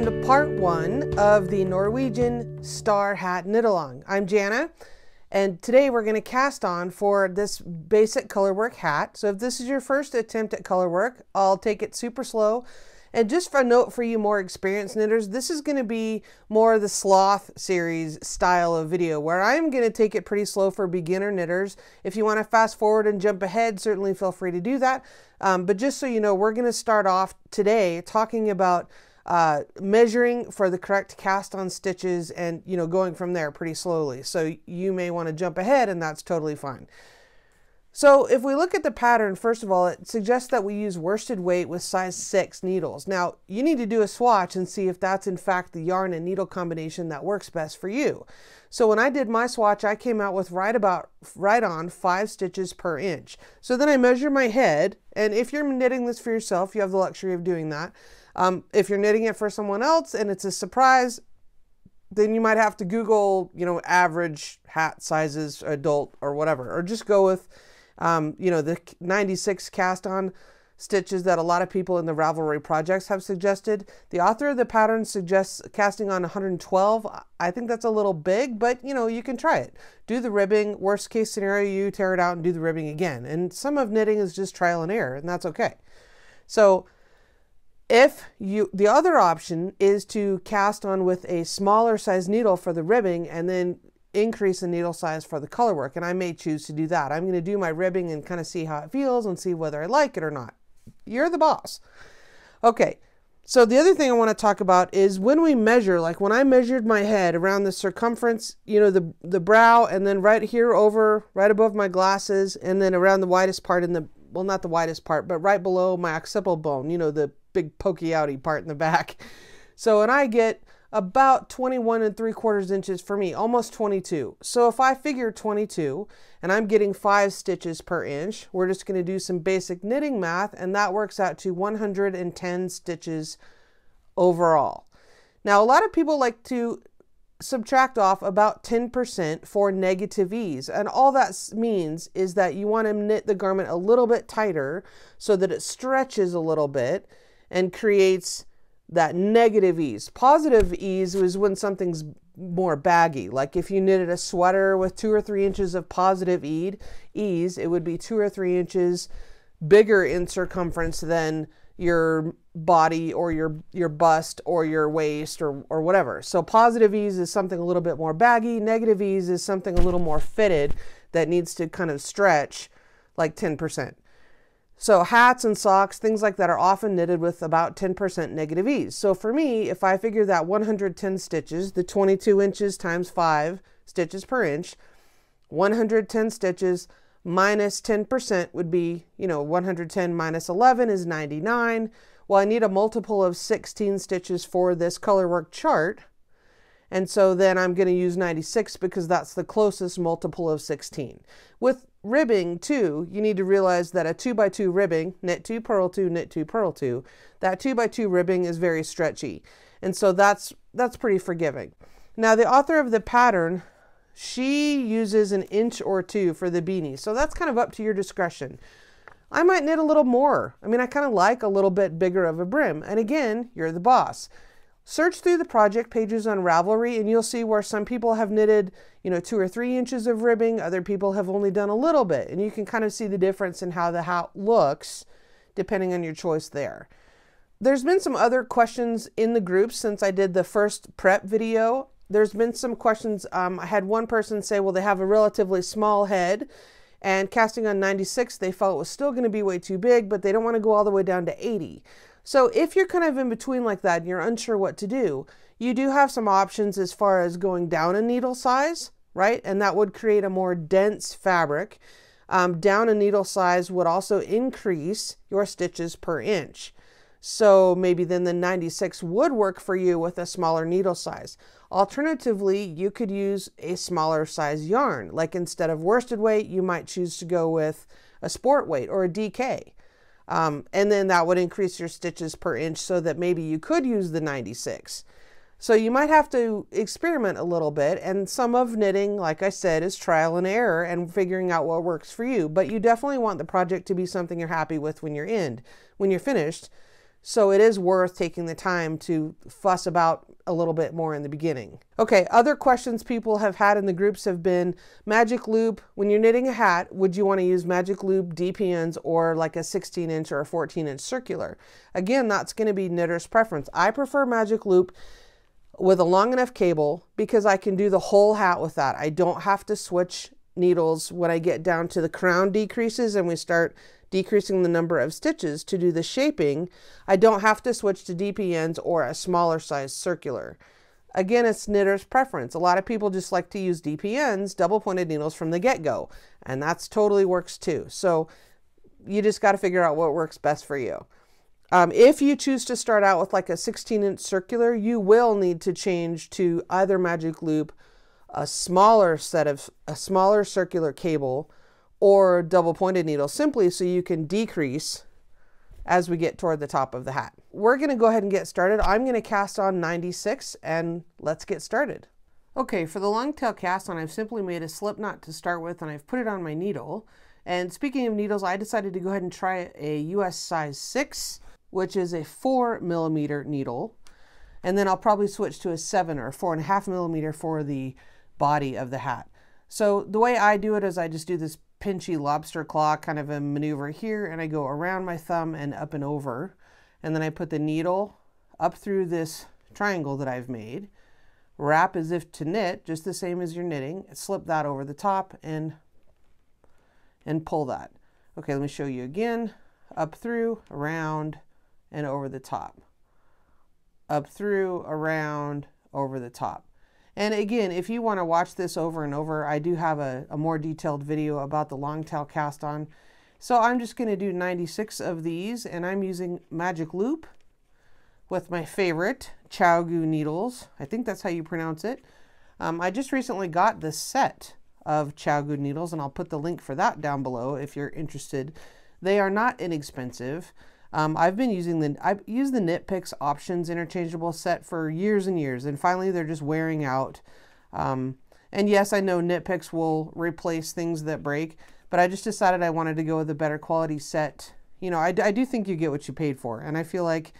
welcome to part 1 of the Norwegian Star Hat knit along. I'm Jana, and today we're going to cast on for this basic colorwork hat. So if this is your first attempt at colorwork, I'll take it super slow. And just for a note for you more experienced knitters, this is going to be more the sloth series style of video where I'm going to take it pretty slow for beginner knitters. If you want to fast forward and jump ahead, certainly feel free to do that. But just so you know, we're going to start off today talking about measuring for the correct cast on stitches and, you know, going from there pretty slowly. So you may want to jump ahead, and that's totally fine. So if we look at the pattern, first of all, it suggests that we use worsted weight with size 6 needles. Now, you need to do a swatch and see if that's in fact the yarn and needle combination that works best for you. So when I did my swatch, I came out with right on 5 stitches per inch. So then I measure my head, and if you're knitting this for yourself, you have the luxury of doing that. If you're knitting it for someone else and it's a surprise, then you might have to Google, you know, average hat sizes, adult or whatever, or just go with you know, the 96 cast on stitches that a lot of people in the Ravelry projects have suggested. The author of the pattern suggests casting on 112. I think that's a little big, but you know, you can try it. Do the ribbing. Worst case scenario, you tear it out and do the ribbing again. And some of knitting is just trial and error, and that's okay. So the other option is to cast on with a smaller size needle for the ribbing and then increase the needle size for the color work, and I may choose to do that. I'm going to do my ribbing and kind of see how it feels and see whether I like it or not. You're the boss. Okay, so the other thing I want to talk about is when we measure, like when I measured my head around the circumference, you know, the brow, and then right here over, right above my glasses, and then around the widest part in the, well, not the widest part, but right below my occipital bone, you know, the big pokey outy part in the back. So, and I get about 21 3/4 inches for me, almost 22. So if I figure 22 and I'm getting 5 stitches per inch, we're just going to do some basic knitting math, and that works out to 110 stitches overall. Now, a lot of people like to subtract off about 10% for negative ease, and all that means is that you want to knit the garment a little bit tighter so that it stretches a little bit and creates that negative ease. Positive ease is when something's more baggy. Like if you knitted a sweater with 2 or 3 inches of positive ease, it would be 2 or 3 inches bigger in circumference than your body or your bust or your waist or whatever. So positive ease is something a little bit more baggy. Negative ease is something a little more fitted that needs to kind of stretch, like 10%. So hats and socks, things like that, are often knitted with about 10% negative ease. So for me, if I figure that 110 stitches, the 22 inches times 5 stitches per inch, 110 stitches minus 10% would be, you know, 110 minus 11 is 99. Well, I need a multiple of 16 stitches for this colorwork chart. And so then I'm going to use 96 because that's the closest multiple of 16. With ribbing too, you need to realize that a 2x2 ribbing, knit 2, purl 2, knit 2, purl 2, that 2x2 ribbing is very stretchy. And so that's pretty forgiving. Now the author of the pattern, she uses 1 inch or 2 for the beanie. So that's kind of up to your discretion. I might knit a little more. I mean, I kind of like a little bit bigger of a brim. And again, you're the boss. Search through the project pages on Ravelry and you'll see where some people have knitted, you know, 2 or 3 inches of ribbing. Other people have only done a little bit, and you can kind of see the difference in how the hat looks depending on your choice there. There's been some other questions in the group since I did the first prep video. There's been some questions. I had one person say, well, they have a relatively small head, and casting on 96, they felt it was still going to be way too big, but they don't want to go all the way down to 80. So if you're kind of in between like that and you're unsure what to do, you do have some options as far as going down a needle size, right? And that would create a more dense fabric. Down a needle size would also increase your stitches per inch. So maybe then the 96 would work for you with a smaller needle size. Alternatively, you could use a smaller size yarn. Like instead of worsted weight, you might choose to go with a sport weight or a DK. And then that would increase your stitches per inch so that maybe you could use the 96. So you might have to experiment a little bit, and some of knitting, like I said, is trial and error and figuring out what works for you. But you definitely want the project to be something you're happy with when you're finished. So it is worth taking the time to fuss about a little bit more in the beginning. Okay, other questions people have had in the groups have been magic loop. When you're knitting a hat, would you want to use magic loop DP or like a 16-inch or a 14-inch circular? Again, that's going to be knitter's preference. I prefer magic loop with a long enough cable because I can do the whole hat with that. I don't have to switch needles when I get down to the crown decreases and we start decreasing the number of stitches to do the shaping. I don't have to switch to DP or a smaller size circular. Again, it's knitter's preference. A lot of people just like to use DP double pointed needles from the get-go, and that's totally works too. So you just got to figure out what works best for you. If you choose to start out with like a 16-inch circular, you will need to change to either magic loop, a smaller circular cable, or double pointed needle, simply so you can decrease as we get toward the top of the hat. We're going to go ahead and get started. I'm going to cast on 96 and let's get started. Okay, for the long tail cast on, I've simply made a slip knot to start with and I've put it on my needle. And speaking of needles, I decided to go ahead and try a US size 6, which is a 4mm needle. And then I'll probably switch to a 7 or 4.5mm for the body of the hat. So the way I do it is I just do this pinchy lobster claw kind of a maneuver here, and I go around my thumb and up and over, and then I put the needle up through this triangle that I've made, wrap as if to knit, just the same as you're knitting, slip that over the top and pull that. Okay, let me show you again. Up through, around, and over the top. Up through, around, over the top. And again, if you want to watch this over and over, I do have a more detailed video about the long tail cast on. So I'm just going to do 96 of these, and I'm using magic loop with my favorite ChaioGoo needles. I think that's how you pronounce it. I just recently got this set of ChaioGoo needles, and I'll put the link for that down below if you're interested. They are not inexpensive. I've used the Knit Picks Options Interchangeable set for years and years, and finally they're just wearing out. And yes, I know Knit Picks will replace things that break, but I just decided I wanted to go with a better quality set. You know, I do think you get what you paid for, and I feel like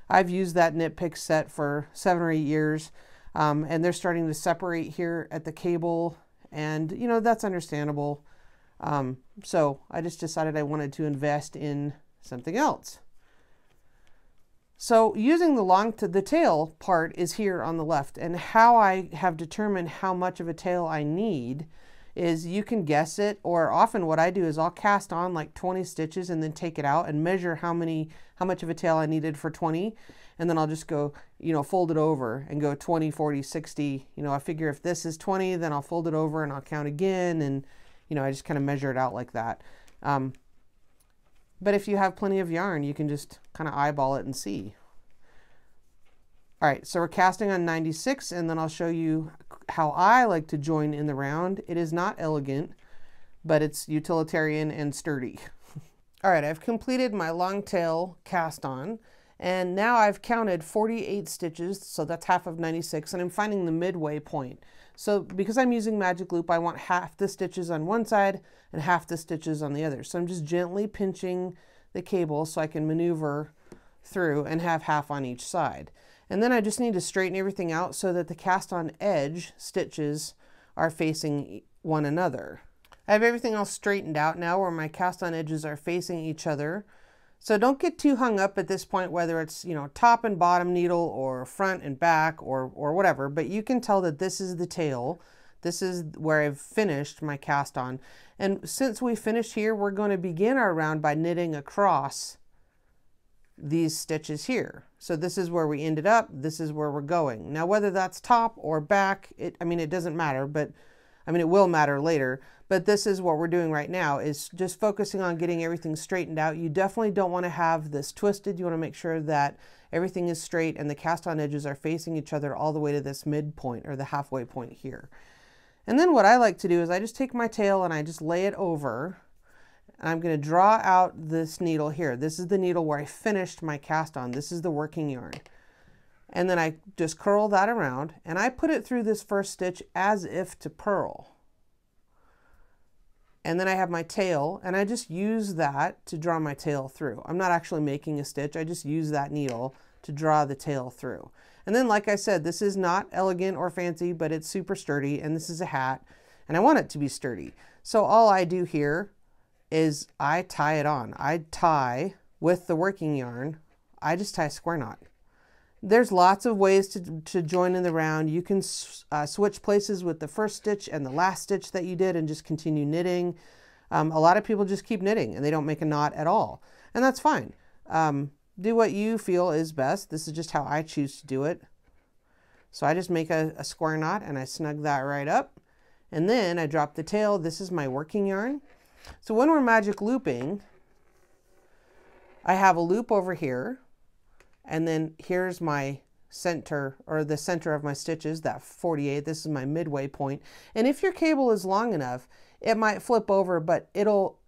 I've used that Knit Picks set for 7 or 8 years, and they're starting to separate here at the cable, and you know, that's understandable. So I just decided I wanted to invest in something else. So using the tail part is here on the left, and how I have determined how much of a tail I need is you can guess it, or often what I do is I'll cast on like 20 stitches and then take it out and measure how much of a tail I needed for 20, and then I'll just go, you know, fold it over and go 20, 40, 60. You know, I figure if this is 20, then I'll fold it over and I'll count again, and you know, I just kind of measure it out like that. But if you have plenty of yarn, you can just kind of eyeball it and see. All right, so we're casting on 96, and then I'll show you how I like to join in the round. It is not elegant, but it's utilitarian and sturdy. All right, I've completed my long tail cast on, and now I've counted 48 stitches, so that's half of 96, and I'm finding the midway point. So because I'm using magic loop, I want half the stitches on one side and half the stitches on the other. So I'm just gently pinching the cable so I can maneuver through and have half on each side. And then I just need to straighten everything out so that the cast on edge stitches are facing one another. I have everything all straightened out now where my cast on edges are facing each other. So don't get too hung up at this point, whether it's, you know, top and bottom needle or front and back or whatever, but you can tell that this is the tail. This is where I've finished my cast on. And since we finished here, we're going to begin our round by knitting across these stitches here. So this is where we ended up. This is where we're going. Now, whether that's top or back, it doesn't matter, but it will matter later. But this is what we're doing right now, is just focusing on getting everything straightened out. You definitely don't want to have this twisted. You want to make sure that everything is straight and the cast on edges are facing each other all the way to this midpoint or the halfway point here. And then what I like to do is I just take my tail and I just lay it over, and I'm going to draw out this needle here. This is the needle where I finished my cast on. This is the working yarn. And then I just curl that around and I put it through this first stitch as if to purl. And then I have my tail, and I just use that to draw my tail through. I'm not actually making a stitch, I just use that needle to draw the tail through. And then, like I said, this is not elegant or fancy, but it's super sturdy, and this is a hat, and I want it to be sturdy. So all I do here is I tie it on. I tie with the working yarn, I just tie a square knot. There's lots of ways to join in the round. You can switch places with the first stitch and the last stitch that you did and just continue knitting. A lot of people just keep knitting and they don't make a knot at all. And that's fine. Do what you feel is best. This is just how I choose to do it. So I just make a square knot and I snug that right up. And then I drop the tail. This is my working yarn. So when we're magic looping, I have a loop over here. And then here's my center, or the center of my stitches, that 48. This is my midway point. And if your cable is long enough, it might flip over, but it'll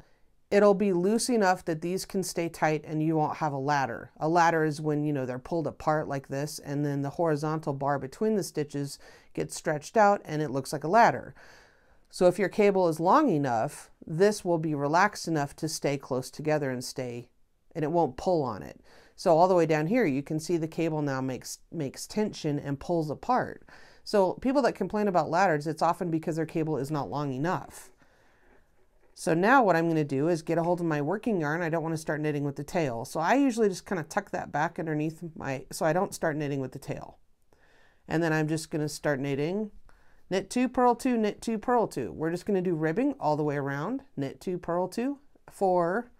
be loose enough that these can stay tight and you won't have a ladder. A ladder is when, you know, they're pulled apart like this, and then the horizontal bar between the stitches gets stretched out and it looks like a ladder. So if your cable is long enough, this will be relaxed enough to stay close together and it won't pull on it. So all the way down here, you can see the cable now makes tension and pulls apart. So people that complain about ladders, it's often because their cable is not long enough. So now what I'm going to do is get a hold of my working yarn. I don't want to start knitting with the tail. So I usually just kind of tuck that back underneath so I don't start knitting with the tail. And then I'm just going to start knitting. Knit 2, purl 2, knit 2, purl 2. We're just going to do ribbing all the way around. Knit 2, purl 2 for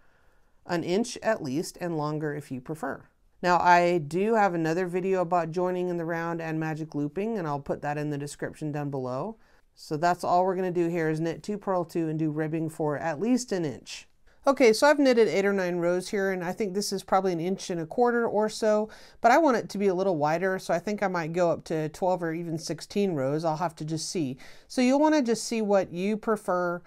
an inch at least, and longer if you prefer. Now I do have another video about joining in the round and magic looping, and I'll put that in the description down below. So that's all we're going to do here is knit 2, purl 2, and do ribbing for at least an inch. Okay, so I've knitted 8 or 9 rows here, and I think this is probably 1.25 inches or so, but I want it to be a little wider, so I think I might go up to 12 or even 16 rows. I'll have to just see. So you'll want to just see what you prefer,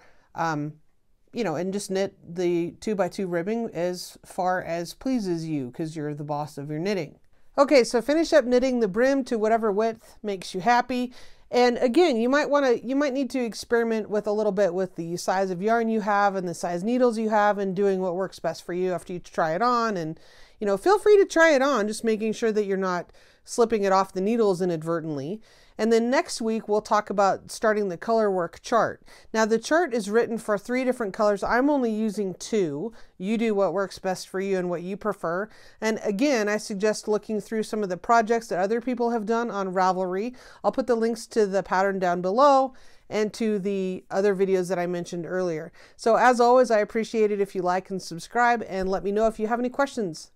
you know, and just knit the 2x2 ribbing as far as pleases you, because you're the boss of your knitting. Okay, so finish up knitting the brim to whatever width makes you happy. And again, you might need to experiment with a little bit with the size of yarn you have and the size needles you have, and doing what works best for you after you try it on. And, you know, feel free to try it on, just making sure that you're not slipping it off the needles inadvertently. And then next week, we'll talk about starting the color work chart. Now the chart is written for 3 different colors. I'm only using 2. You do what works best for you and what you prefer. And again, I suggest looking through some of the projects that other people have done on Ravelry. I'll put the links to the pattern down below and to the other videos that I mentioned earlier. So as always, I appreciate it if you like and subscribe, and let me know if you have any questions.